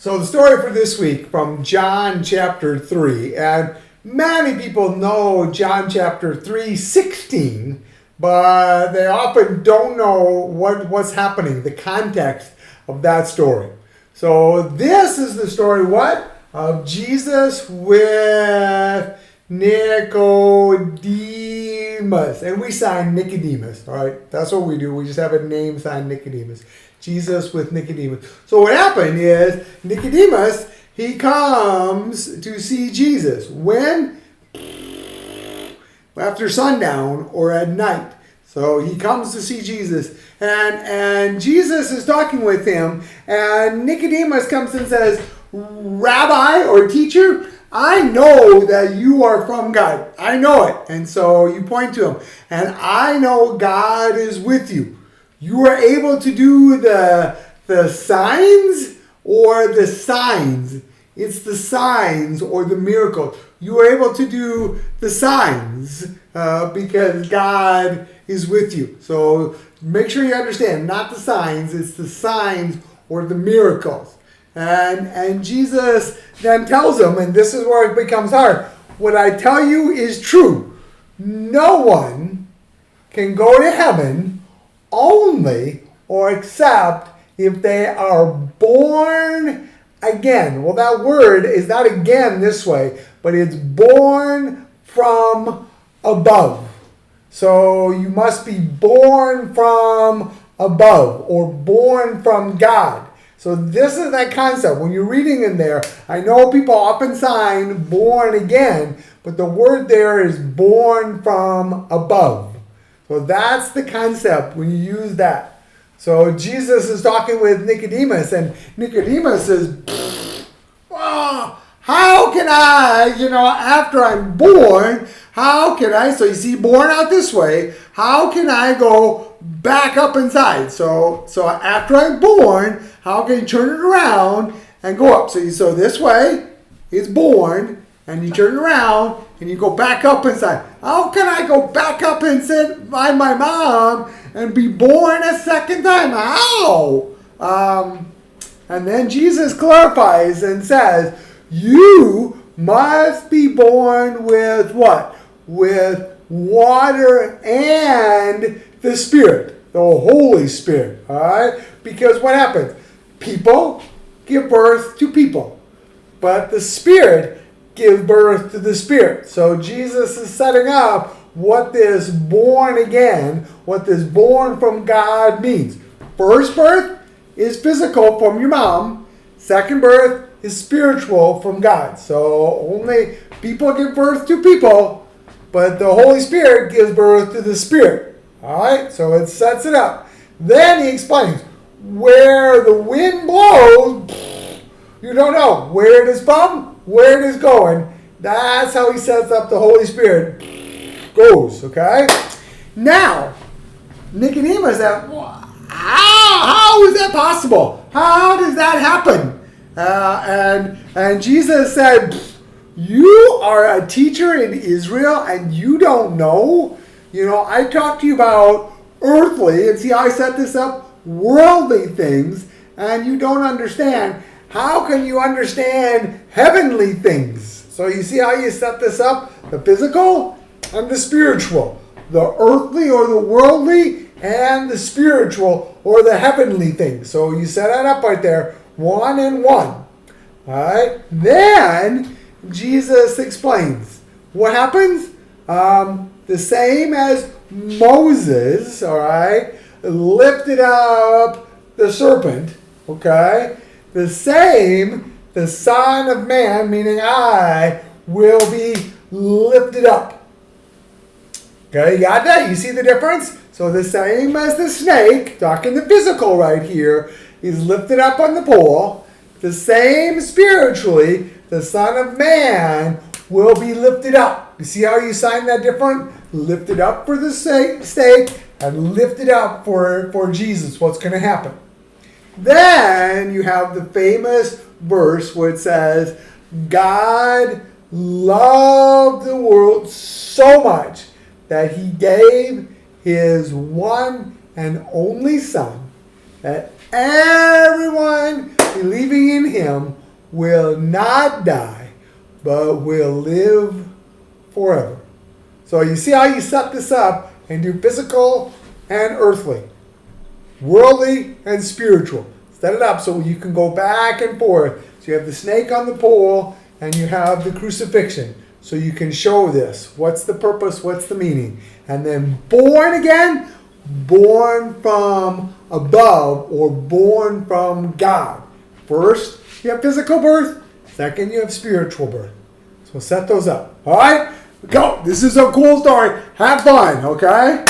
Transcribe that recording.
So the story for this week from John chapter 3, and many people know John chapter 3:16, but they often don't know what's happening, the context of that story. So this is the story, of Jesus with Nicodemus. And we sign Nicodemus, all right? That's what we do. We just have a name signed Nicodemus. Jesus with Nicodemus. So what happened is Nicodemus, he comes to see Jesus. When? After sundown or at night. So he comes to see Jesus. And Jesus is talking with him. And Nicodemus comes and says, Rabbi or teacher, I know that you are from God. I know it. And so you point to him. And I know God is with you. You are able to do the signs or the signs. It's the signs or the miracles. You are able to do the signs because God is with you. So make sure you understand, not the signs, it's the signs or the miracles. And Jesus then tells him, and this is where it becomes hard, what I tell you is true. No one can go to heaven only or except if they are born again. Well, that word is not again this way, but it's born from above. So you must be born from above or born from God. So this is that concept. When you're reading in there, I know people often sign born again, but the word there is born from above. So that's the concept when you use that. So Jesus is talking with Nicodemus, and Nicodemus says, how can I, after I'm born, how can I, so you see born out this way, how can I go back up inside? So after I'm born, how can you turn it around and go up? So this way is born, and you turn around and you go back up inside. How can I go back up and sit by my mom and be born a second time? How? And then Jesus clarifies and says, you must be born with what? With water and the Spirit, the Holy Spirit. All right? Because what happens? People give birth to people, but the Spirit gives birth to the Spirit. So Jesus is setting up what this born again, what this born from God means. First birth is physical from your mom. Second birth is spiritual from God. So only people give birth to people, but the Holy Spirit gives birth to the Spirit. All right? So it sets it up. Then he explains, where the wind blows, you don't know where it is from, where it is going. That's how he sets up the Holy Spirit goes, okay? Now, Nicodemus said, how is that possible? How does that happen? And Jesus said, you are a teacher in Israel and you don't know? I talked to you about earthly, and see how I set this up? Worldly things, and you don't understand. How can you understand heavenly things? So you see how you set this up? The physical and the spiritual. The earthly or the worldly and the spiritual or the heavenly things. So you set that up right there. 1 and 1. All right. Then Jesus explains. What happens? The same as Moses, all right, lifted up the serpent, okay? The same, the Son of Man, meaning I, will be lifted up. Okay, you got that? You see the difference? So the same as the snake, talking the physical right here, is lifted up on the pole. The same spiritually, the Son of Man will be lifted up. You see how you sign that different? Lifted up for the stake and lifted up for Jesus. What's going to happen? Then you have the famous verse where it says, God loved the world so much that he gave his one and only Son, that everyone believing in him not die, but will live forever. So you see how you set this up and do physical and earthly, worldly and spiritual. Set it up so you can go back and forth. So you have the snake on the pole and you have the crucifixion. So you can show this. What's the purpose? What's the meaning? And then born again, born from above or born from God. First, you have physical birth. Second, you have spiritual birth. So set those up. All right? Go. This is a cool story. Have fun, okay?